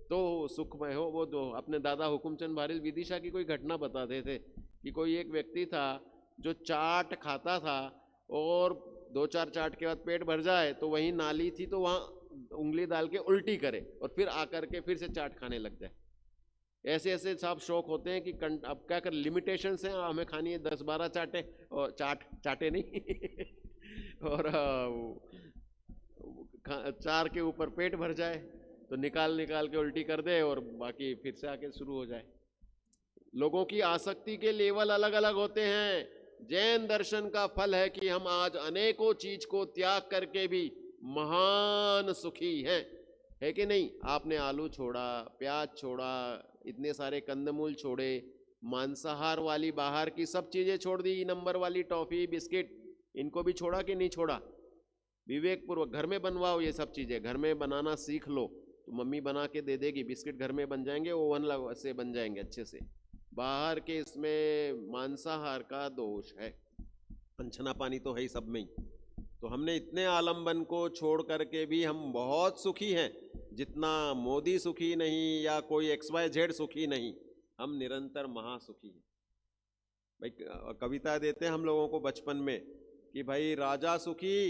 तो सुखमय हो। वो जो अपने दादा हुकुमचंद भारिल विदिशा की कोई घटना बताते थे कि कोई एक व्यक्ति था जो चाट खाता था, और 2-4 चाट के बाद पेट भर जाए तो वहीं नाली थी तो वहाँ उंगली डाल के उल्टी करे और फिर आकर के फिर से चाट खाने लग जाए। ऐसे ऐसे साहब शौक होते हैं कि अब क्या कर, लिमिटेशंस हैं, हमें खानी है 10-12 चाटे, और चाटे नहीं और 4 के ऊपर पेट भर जाए तो निकाल निकाल के उल्टी कर दे और बाकी फिर से आके शुरू हो जाए। लोगों की आसक्ति के लेवल अलग अलग होते हैं। जैन दर्शन का फल है कि हम आज अनेकों चीज को त्याग करके भी महान सुखी हैं, है कि नहीं? आपने आलू छोड़ा, प्याज छोड़ा, इतने सारे कंदमूल छोड़े, मांसाहार वाली बाहर की सब चीजें छोड़ दी, नंबर वाली टॉफी बिस्किट, इनको भी छोड़ा कि नहीं छोड़ा? विवेक पूर्वक घर में बनवाओ ये सब चीजें, घर में बनाना सीख लो तो मम्मी बना के दे देगी, बिस्किट घर में बन जाएंगे, ओवन से बन जाएंगे अच्छे से। बाहर के इसमें मांसाहार का दोष है, पंचना पानी तो है ही सब में ही। तो हमने इतने आलम्बन को छोड़ करके भी हम बहुत सुखी हैं, जितना मोदी सुखी नहीं या कोई XYZ सुखी नहीं, हम निरंतर महासुखी हैं। भाई कविता देते हैं हम लोगों को बचपन में कि भाई राजा सुखी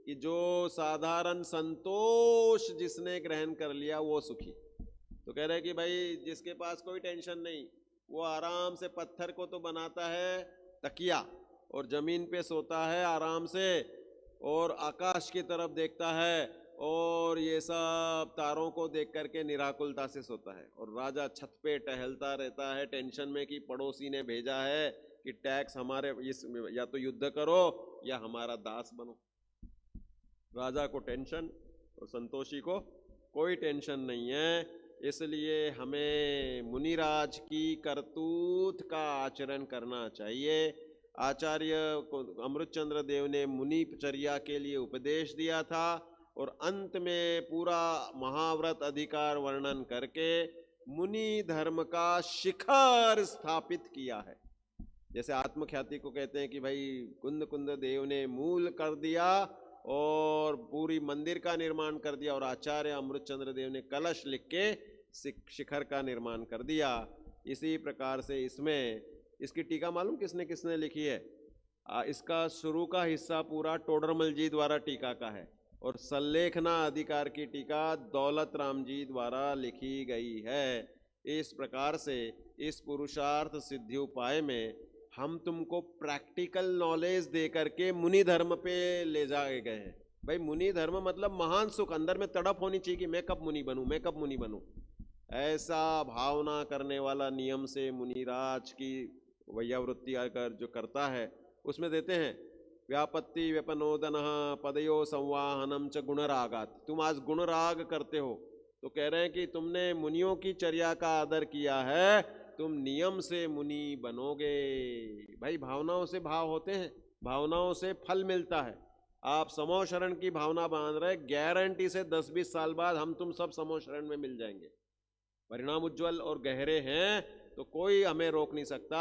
कि जो साधारण संतोष जिसने ग्रहण कर लिया वो सुखी। तो कह रहे हैं कि भाई जिसके पास कोई टेंशन नहीं, वो आराम से पत्थर को तो बनाता है तकिया और जमीन पे सोता है आराम से और आकाश की तरफ देखता है और ये सब तारों को देख करके निराकुलता से सोता है। और राजा छत पे टहलता रहता है टेंशन में कि पड़ोसी ने भेजा है कि टैक्स हमारे इस या तो युद्ध करो या हमारा दास बनो। राजा को टेंशन और संतोषी को कोई टेंशन नहीं है। इसलिए हमें मुनिराज की करतूत का आचरण करना चाहिए। आचार्य को अमृतचंद्र देव ने मुनिचर्या के लिए उपदेश दिया था और अंत में पूरा महाव्रत अधिकार वर्णन करके मुनि धर्म का शिखर स्थापित किया है। जैसे आत्मख्याति को कहते हैं कि भाई कुंद कुंद देव ने मूल कर दिया और पूरी मंदिर का निर्माण कर दिया और आचार्य अमृतचंद्र देव ने कलश लिख के शिखर का निर्माण कर दिया। इसी प्रकार से इसमें इसकी टीका मालूम किसने किसने लिखी है? इसका शुरू का हिस्सा पूरा टोडरमल जी द्वारा टीका का है और संलेखना अधिकार की टीका दौलत राम जी द्वारा लिखी गई है। इस प्रकार से इस पुरुषार्थ सिद्धि उपाय में हम तुमको प्रैक्टिकल नॉलेज दे करके मुनि धर्म पे ले जाए गए हैं। भाई मुनि धर्म मतलब महान सुख, अंदर में तड़प होनी चाहिए कि मैं कब मुनि बनूं, मैं कब मुनि बनूं। ऐसा भावना करने वाला नियम से मुनिराज की वैयावृत्ति आकर जो करता है उसमें देते हैं व्यापत्ति व्यपनोदन पदयो संवाहनम च गुणरागात। तुम आज गुणराग करते हो तो कह रहे हैं कि तुमने मुनियों की चर्या का आदर किया है, तुम नियम से मुनि बनोगे। भाई भावनाओं से भाव होते हैं, भावनाओं से फल मिलता है। आप समो शरण की भावना बांध रहे, गारंटी से 10-20 साल बाद हम तुम सब समो शरण में मिल जाएंगे। परिणाम उज्जवल और गहरे हैं तो कोई हमें रोक नहीं सकता।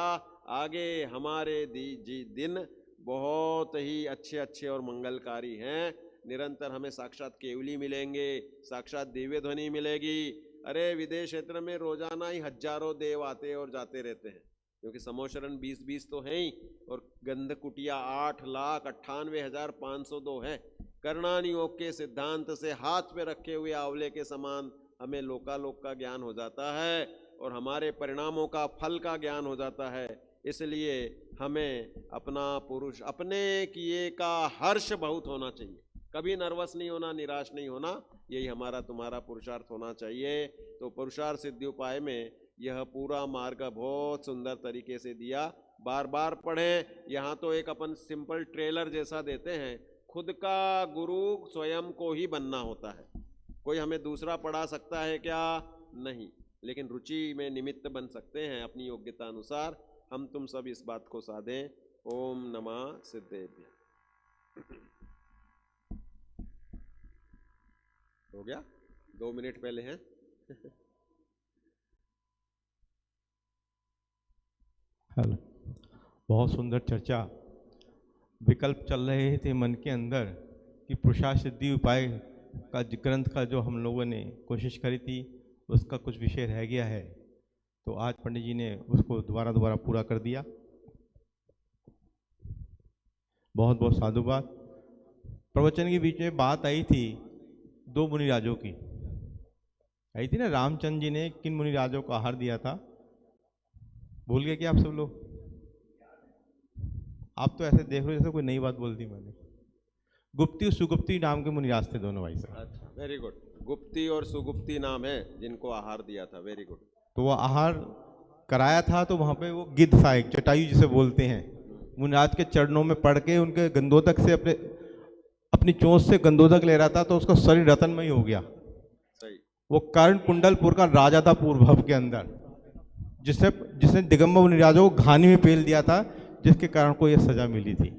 आगे हमारे दिन बहुत ही अच्छे अच्छे और मंगलकारी हैं। निरंतर हमें साक्षात केवली मिलेंगे, साक्षात दिव्य ध्वनि मिलेगी। अरे विदेश क्षेत्र में रोजाना ही हजारों देव आते और जाते रहते हैं क्योंकि समोशरण 20-20 तो हैं ही और गंध कुटिया 8,98,502 है। कर्णानि योग के सिद्धांत से हाथ पे रखे हुए आंवले के समान हमें लोकालोक का ज्ञान हो जाता है और हमारे परिणामों का फल का ज्ञान हो जाता है। इसलिए हमें अपने किए का हर्ष बहुत होना चाहिए, कभी नर्वस नहीं होना, निराश नहीं होना। यही हमारा तुम्हारा पुरुषार्थ होना चाहिए। तो पुरुषार्थ सिद्धि उपाय में यह पूरा मार्ग बहुत सुंदर तरीके से दिया। बार बार पढ़ें। यहाँ तो एक अपन सिंपल ट्रेलर जैसा देते हैं। खुद का गुरु स्वयं को ही बनना होता है। कोई हमें दूसरा पढ़ा सकता है क्या? नहीं, लेकिन रुचि में निमित्त बन सकते हैं अपनी योग्यता अनुसार। हम तुम सब इस बात को साधें। ओम नमः सिद्धेभ्य। हो गया, 2 मिनट पहले हैं। हेलो, बहुत सुंदर चर्चा। विकल्प चल रहे थे मन के अंदर कि पुरुषार्थ सिद्धि उपाय का ग्रंथ का जो हम लोगों ने कोशिश करी थी उसका कुछ विषय रह गया है, तो आज पंडित जी ने उसको दोबारा पूरा कर दिया। बहुत बहुत साधुवाद। प्रवचन के बीच में बात आई थी 2 मुनिराजों की, आई थी ना। रामचंद्र जी ने किन मुनिराजों को आहार दिया था? भूल गए क्या आप सब लोग? आप तो ऐसे देख रहे हो जैसे कोई नई बात बोल दी मैंने। गुप्ती और सुगुप्ती नाम के मुनिराज थे दोनों भाई साहब। अच्छा, वेरी गुड। गुप्ती और सुगुप्ती नाम है जिनको आहार दिया था। Very good. तो वो आहार कराया था तो वहाँ पे वो गिद्ध सा, एक जटायु जिसे बोलते हैं, मुनिराज के चरणों में पड़ के उनके गंधोदक से अपनी चोंच से गंधोदक ले रहा था तो उसका शरीर रतनमय हो गया। सही। वो कर्ण कुंडलपुर का राजा था पूर्वभव के अंदर, जिसने दिगंबर मुनिराजों को घानी में पेल दिया था, जिसके कारण को यह सजा मिली थी।